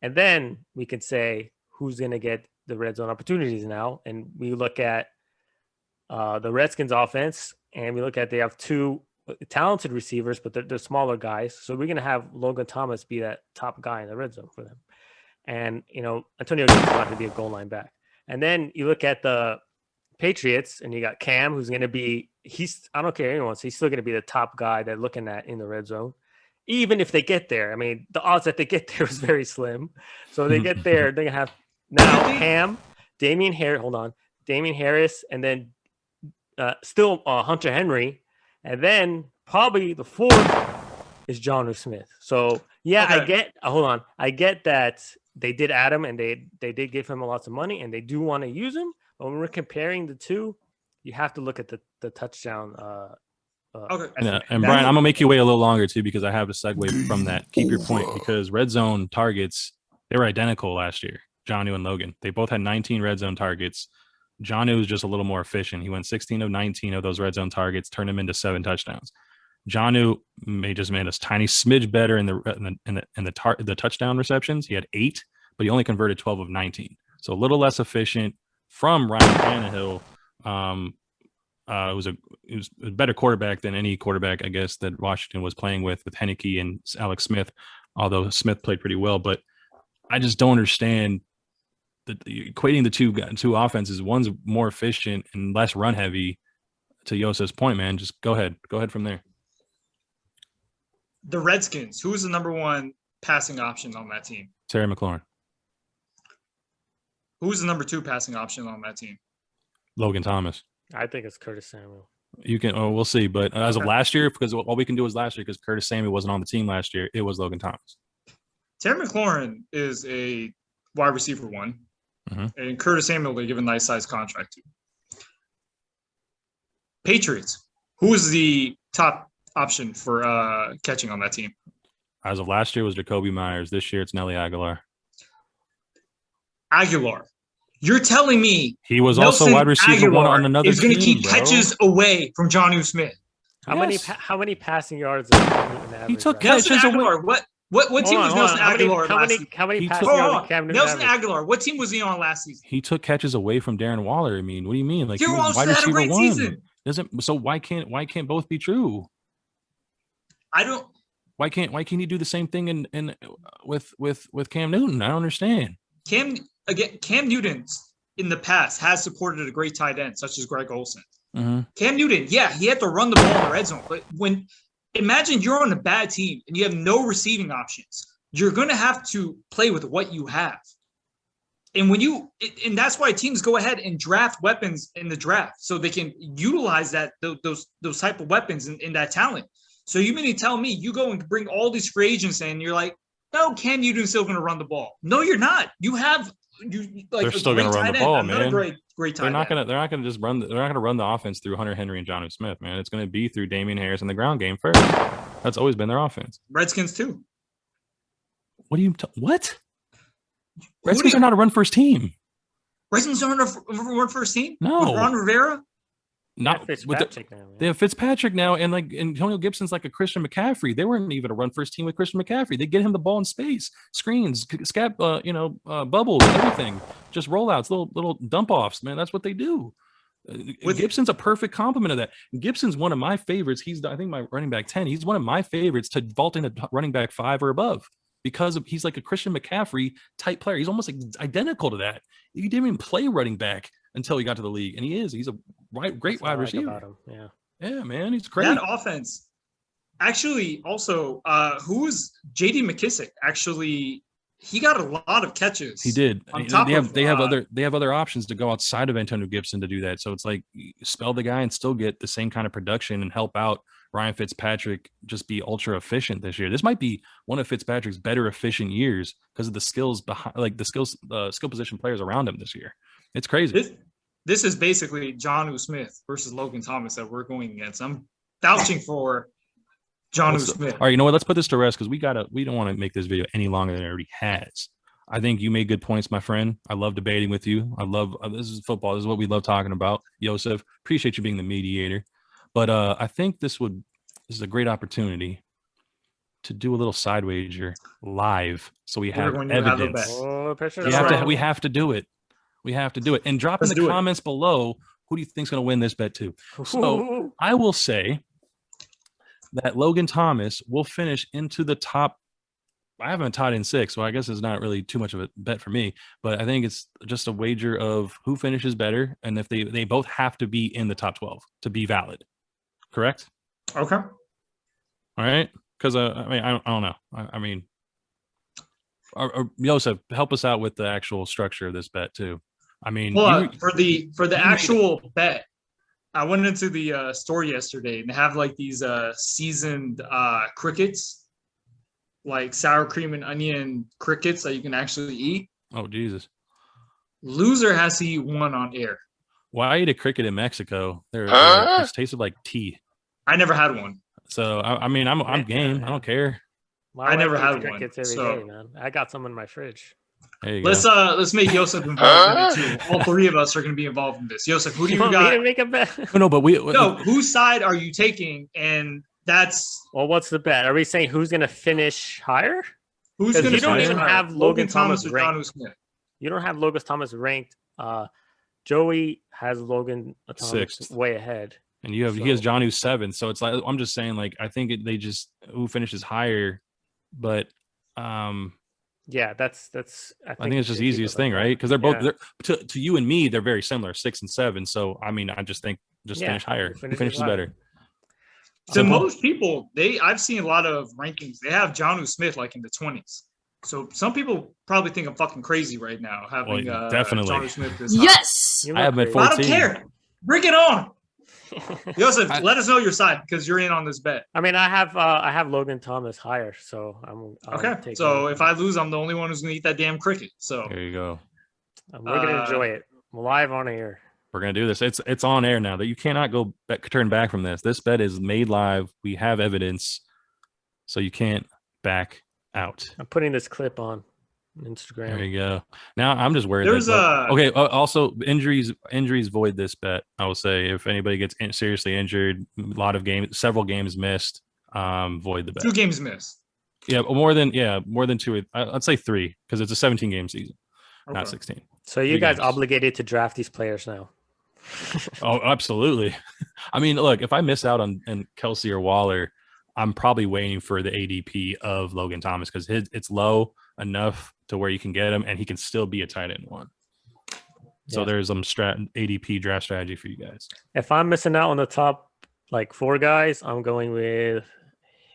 And then we can say who's going to get the red zone opportunities now. And we look at the Redskins offense, and we look at they have 2 talented receivers, but they're smaller guys. So we're going to have Logan Thomas be that top guy in the red zone for them. And, Antonio Gibson's not going to be a goal line back. And then you look at the Patriots, and you got Cam, who's going to be I don't care anyone, so he's still going to be the top guy they're looking at in the red zone. Even if they get there, the odds that they get there is very slim. So they get there, they're going to have now Cam, Damian Harris, and then still Hunter Henry. And then probably the 4th is Jonnu Smith. So, I get that they did add him, and they did give him lots of money, and they do want to use him. But when we're comparing the two, you have to look at the touchdown. And Brian, I'm gonna make you wait a little longer too, because I have a segue from that. Keep your point, because red zone targets, they were identical last year. Jonnu and Logan, they both had 19 red zone targets. Jonnu was just a little more efficient. He went 16 of 19 of those red zone targets, turned them into 7 touchdowns. Jonnu just made us tiny smidge better in the touchdown receptions. He had 8, but he only converted 12 of 19, so a little less efficient from Ryan Tannehill. It was a better quarterback than any quarterback, I guess, that Washington was playing with Heineke and Alex Smith, although Smith played pretty well. But I just don't understand equating the two offenses. One's more efficient and less run heavy. To Yosef's point, man, just go ahead from there. The Redskins, who's the number 1 passing option on that team? Terry McLaurin. Who's the number 2 passing option on that team? Logan Thomas. I think it's Curtis Samuel. We'll see. But as of last year, because all we can do is last year, because Curtis Samuel wasn't on the team last year, it was Logan Thomas. Terry McLaurin is a wide receiver 1, and Curtis Samuel they give a nice size contract to. Patriots, who is the top option for catching on that team? As of last year, it was Jacoby Myers. This year, it's Nelly Aguilar. You're telling me he was also wide receiver 1 on another team. He's going to keep catches away from Jonnu Smith. How many passing yards? He took catches away. What team was Nelson Aguilar last season? How many passing yards? Nelson Aguilar. What team was he on last season? He took catches away from Darren Waller. I mean, what do you mean? Like, he was wide receiver 1. Season. So why can't both be true? I don't. Why can't he do the same thing with Cam Newton? I don't understand. Cam Newton in the past has supported a great tight end such as Greg Olsen. Cam Newton, he had to run the ball in the red zone, but imagine you're on a bad team and you have no receiving options. You're going to have to play with what you have. And that's why teams go ahead and draft weapons in the draft so they can utilize those type of weapons in that talent. So you mean to tell me you go and bring all these free agents in and you're like, no, Cam Newton's still going to run the ball. No, you're not. They're still going to run the ball, man. Great they're not going to just run. They're not going to run the offense through Hunter Henry and Jonnu Smith, man. It's going to be through Damian Harris in the ground game first. That's always been their offense. Redskins too. What? Redskins are not a run first team. Redskins don't have number 1 first team? No. With Ron Rivera? Not Fitzpatrick now. They have Fitzpatrick now, and like Antonio Gibson's like a Christian McCaffrey. They weren't even a run first team with Christian McCaffrey. They get him the ball in space, screens, bubbles, everything, just rollouts, little dump offs. Man, that's what they do. Gibson's a perfect complement of that. Gibson's one of my favorites. He's, I think, my running back 10. He's one of my favorites to vault into running back 5 or above because he's like a Christian McCaffrey type player. He's almost like identical to that. He didn't even play running back until he got to the league, and he's a great wide receiver. Yeah, man, he's crazy. That offense, actually, also, who's J.D. McKissick? Actually, he got a lot of catches. He did. They have other options to go outside of Antonio Gibson to do that. So it's like spell the guy and still get the same kind of production and help out Ryan Fitzpatrick just be ultra efficient this year. This might be one of Fitzpatrick's better efficient years because of the skills behind, like the skill position players around him this year. It's crazy. This is basically Jonnu Smith versus Logan Thomas that we're going against. I'm vouching for Jonnu Smith. All right, you know what? Let's put this to rest because we don't want to make this video any longer than it already has. I think you made good points, my friend. I love debating with you. I love this is football. This is what we love talking about. Yosef, appreciate you being the mediator. But I think this is a great opportunity to do a little side wager live, so we have evidence. We have to do it. We have to do it. And drop in the comments below who do you think is going to win this bet too. So I will say that Logan Thomas will finish into the top. I haven't tied in 6, so I guess it's not really too much of a bet for me. But I think it's just a wager of who finishes better, and if they both have to be in the top 12 to be valid. Correct? Okay. All right. Because I don't know. I mean, Joseph, help us out with the actual structure of this bet too. I mean, for the actual bet, I went into the store yesterday and they have like these seasoned crickets, like sour cream and onion crickets that you can actually eat. Oh Jesus! Loser has to eat one on air. Well, I ate a cricket in Mexico. It tasted like tea. I never had one. So I'm game. I don't care. I never had crickets every day, man. I got some in my fridge. There you go. Let's make Yosef involved in it too. All 3 of us are going to be involved in this. Yosef, who do you got? Me to make a bet? Whose side are you taking? And that's what's the bet? Are we saying who's going to finish higher? Who's going to? You don't even have Logan Thomas or ranked. Jonnu Smith. You don't have Logan Thomas ranked. Joey has Logan Thomas 6th, way ahead, and he has Jonnu 7th. So it's like I'm just saying, like I think they just who finishes higher, but yeah, that's. I think it's just the easiest thing, right? Because they're both to you and me, they're very similar, 6 and 7. So I mean, I just think finish higher. Who finishes better? To most people, I've seen a lot of rankings. They have Jonnu Smith like in the 20s. So some people probably think I'm fucking crazy right now having definitely Jonnu Smith this high. Yes, I have been 14. I don't care. Bring it on. Joseph, let us know your side because you're in on this bet. I mean, I have Logan Thomas higher, so I'm okay. So if I lose, I'm the only one who's gonna eat that damn cricket. So there you go. We're gonna enjoy it live on air. We're gonna do this. It's on air now. That you cannot turn back from this. This bet is made live. We have evidence, so you can't back out. I'm putting this clip on Instagram. There you go. Now I'm just worried. There's okay. Also, injuries void this bet. I will say if anybody gets seriously injured, several games missed, void the bet. 2 games missed. Yeah, more than 2. I'd say 3 because it's a 17 game season, not 16. So you guys obligated to draft these players now? Oh, absolutely. I mean, look, if I miss out on Kelsey or Waller, I'm probably waiting for the ADP of Logan Thomas because it's low enough to where you can get him and he can still be a tight end 1. So there's some ADP draft strategy for you guys. If I'm missing out on the top 4 guys, I'm going with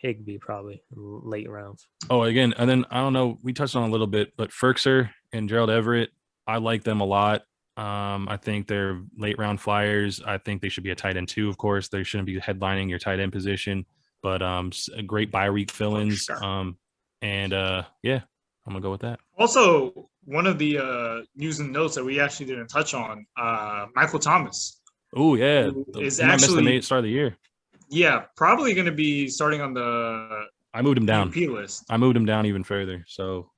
Higbee probably in late rounds. Oh, again, and then I don't know, we touched on a little bit, but Ferkser and Gerald Everett, I like them a lot. I think they're late round flyers. I think they should be a tight end 2, of course. They shouldn't be headlining your tight end position, but a great bye week fill-ins. I'm gonna go with that. Also, one of the news and notes that we actually didn't touch on, Michael Thomas. Oh yeah, is actually start of the year. Yeah, probably going to be starting on the. I moved him down. list. I moved him down even further. So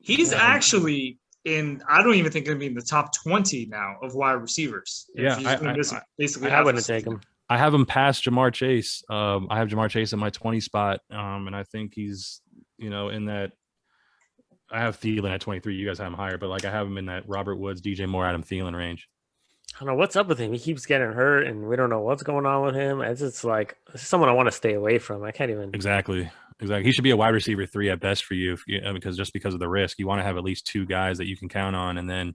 he's actually and I don't even think he'll be in the top 20 now of wide receivers. Yeah, basically I wouldn't take him. I have him past Jamar Chase. I have Jamar Chase in my 20 spot, and I think he's, in that. I have Thielen at 23. You guys have him higher, but like I have him in that Robert Woods, DJ Moore, Adam Thielen range. I don't know what's up with him. He keeps getting hurt, and we don't know what's going on with him. It's just like this is someone I want to stay away from. I can't even. Exactly. He should be a wide receiver 3 at best for you, because of the risk. You want to have at least 2 guys that you can count on, and then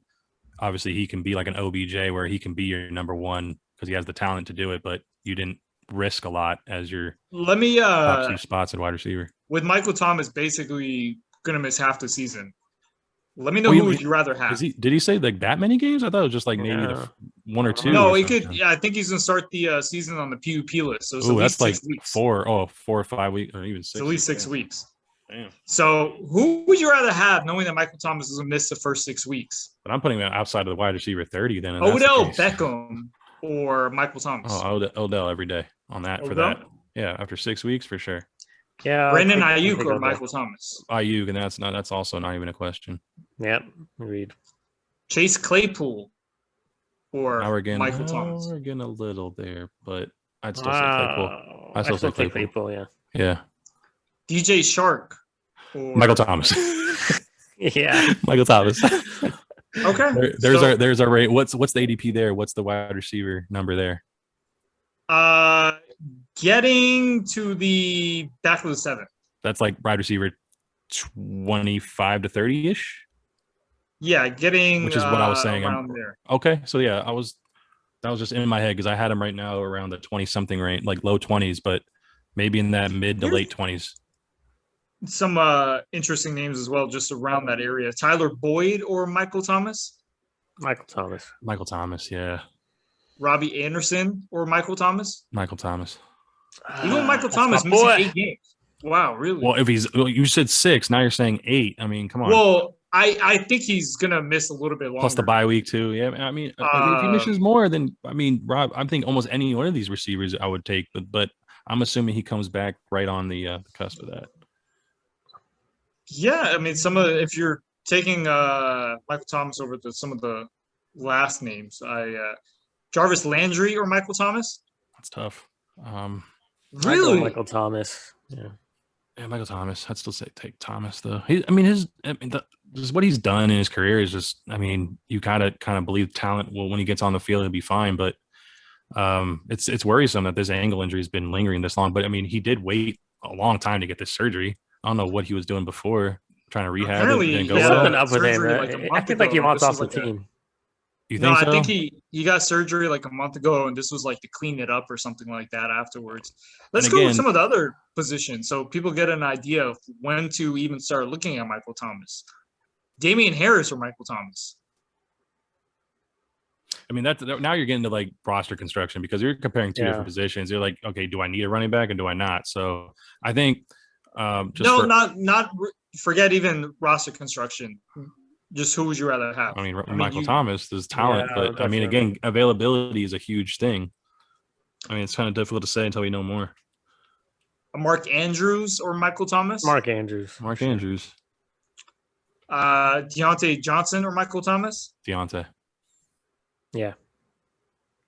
obviously he can be like an OBJ where he can be your number 1 because he has the talent to do it, but you didn't risk a lot as your top 2 spots at wide receiver. With Michael Thomas basically going to miss half the season. Let me know who would you rather have. Did he say like that many games? I thought it was just like maybe 1 or 2. No, he could. Yeah, I think he's going to start the season on the PUP list. So it's at least that's 6 weeks. 4 or 5 weeks, or even 6. It's at least 6 weeks. Damn. So who would you rather have, knowing that Michael Thomas doesn't miss the first 6 weeks? But I'm putting that outside of the wide receiver 30 then. Odell Beckham or Michael Thomas? Oh, Odell every day on that for that. Yeah, after 6 weeks for sure. Yeah, Brandon Ayuk or Michael Thomas? Ayuk, and that's also not even a question. Yep, agreed. Chase Claypool or Michael Thomas? We're getting a little there, but I'd still say Claypool. I still say Claypool, yeah. Yeah. DJ Shark or Michael Thomas. Yeah. Michael Thomas. Okay. There's our rate. What's the ADP there? What's the wide receiver number there? Getting to the back of the 7th. That's like wide receiver 25 to 30-ish. Yeah, getting which is what I was saying. Around there. Okay, so yeah, that was just in my head because I had him right now around the 20-something range, like low 20s, but maybe in that mid to late 20s. Some interesting names as well, just around that area. Tyler Boyd or Michael Thomas? Michael Thomas, yeah. Robbie Anderson or Michael Thomas? Michael Thomas. Even Michael Thomas missing 8 games. Wow, really? Well, you said 6, now you're saying 8. I mean, come on. Well, I think he's gonna miss a little bit longer. Plus the bye week too. Yeah, I mean, if he misses more, then Rob, I think almost any one of these receivers I would take, but I'm assuming he comes back right on the cusp of that. Yeah, I mean, if you're taking Michael Thomas over to some of the last names, Jarvis Landry or Michael Thomas? That's tough. Really, Michael Thomas. Yeah, Michael Thomas. I'd still say take Thomas though. Just what he's done in his career is just. I mean, you kind of believe talent. Well, when he gets on the field, he'll be fine. But it's worrisome that this ankle injury has been lingering this long. But I mean, he did wait a long time to get this surgery. I don't know what he was doing before, trying to rehab it. Didn't go something up with him. I feel like he wants off the team. You think so? I think he got surgery like a month ago, and this was like to clean it up or something like that afterwards. Let's go with some of the other positions so people get an idea of when to even start looking at Michael Thomas. Damian Harris or Michael Thomas? I mean, now you're getting to like roster construction because you're comparing two different positions. You're like, okay, do I need a running back and do I not? So I think forget even roster construction. Just who would you rather have? I mean Michael Thomas, there's talent, but definitely. I mean, again, availability is a huge thing. I mean, it's kind of difficult to say until we know more. Mark Andrews or Michael Thomas? Mark Andrews. Deontay Johnson or Michael Thomas? Deontay. Yeah.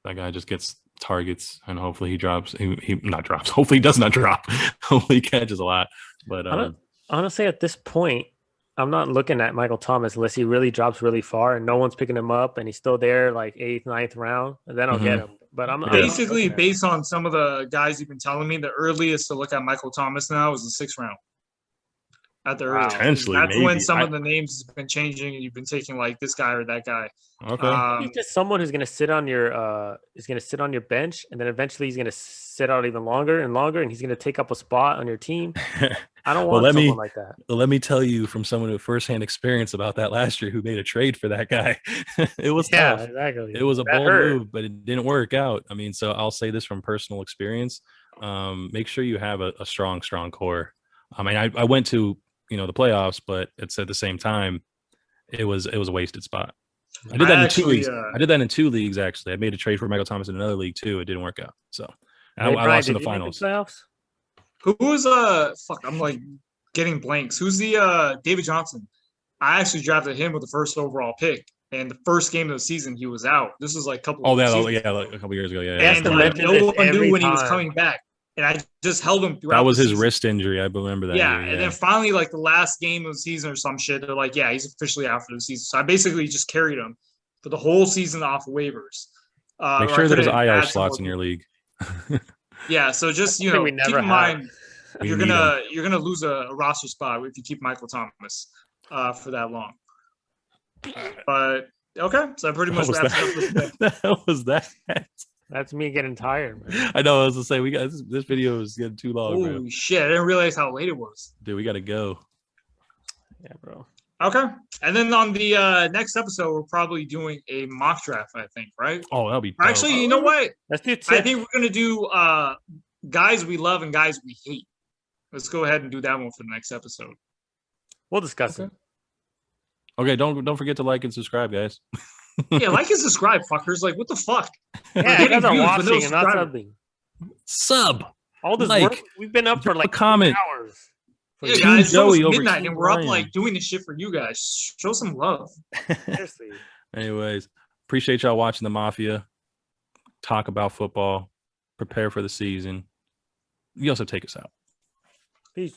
That guy just gets targets and hopefully he drops. He not drops. Hopefully he does not drop. Hopefully he catches a lot. But honestly, at this point, I'm not looking at Michael Thomas unless he really drops really far and no one's picking him up and he's still there like 8th, 9th round. And then I'll get him. But I'm basically based on some of the guys you've been telling me, the earliest to look at Michael Thomas now is the 6th round. At the earliest. Potentially, that's when some of the names have been changing and you've been taking like this guy or that guy. Okay. He's just someone who's gonna sit on your bench and then eventually he's gonna sit out even longer and he's gonna take up a spot on your team. I don't want someone like that. Let me tell you from someone with firsthand experience about that last year who made a trade for that guy. It was tough. Exactly. It was a bold move, but it didn't work out. I mean, so I'll say this from personal experience. Make sure you have a strong core. I mean, I went to the playoffs, but it's at the same time, it was a wasted spot. I did that in 2 leagues. I did that in 2 leagues actually. I made a trade for Michael Thomas in another league too. It didn't work out. So I lost in the finals. Who's I'm like getting blanks. Who's the David Johnson? I actually drafted him with the first overall pick. And the first game of the season, he was out. This was like a couple. Oh, seasons like a couple years ago. Yeah, and like, no one knew when he was coming back, and I just held him throughout. That was the his season. wrist injury. I remember that. Yeah, and then finally, like the last game of the season or some shit, they're like, "Yeah, he's officially out for the season." So I basically just carried him for the whole season off waivers. Make sure there's IR slots in your league. Yeah, so just keep in mind you're gonna lose a roster spot if you keep Michael Thomas for that long. But okay, so I pretty much wrapped it up. The hell was that? That's me getting tired, man. I know. I was to say we got this video is getting too long. Holy bro. Shit! I didn't realize how late it was. Dude, we got to go. Yeah, bro. Okay, and then on the next episode, we're probably doing a mock draft. I think, right? Oh, that'll be dope. Actually, you know what? Let's do tips. I think we're gonna do guys we love and guys we hate. Let's go ahead and do that one for the next episode. We'll discuss it. Okay, don't forget to like and subscribe, guys. Yeah, like and subscribe, fuckers. Like, what the fuck? Yeah, you guys are watching and not subbing. Sub. All this work, we've been up for like comment. hours. Yeah, guys, it's almost midnight and we're up like doing this shit for you guys. Show some love. Seriously. Anyways, appreciate y'all watching the Mafia. Talk about football. Prepare for the season. You also take us out. Peace.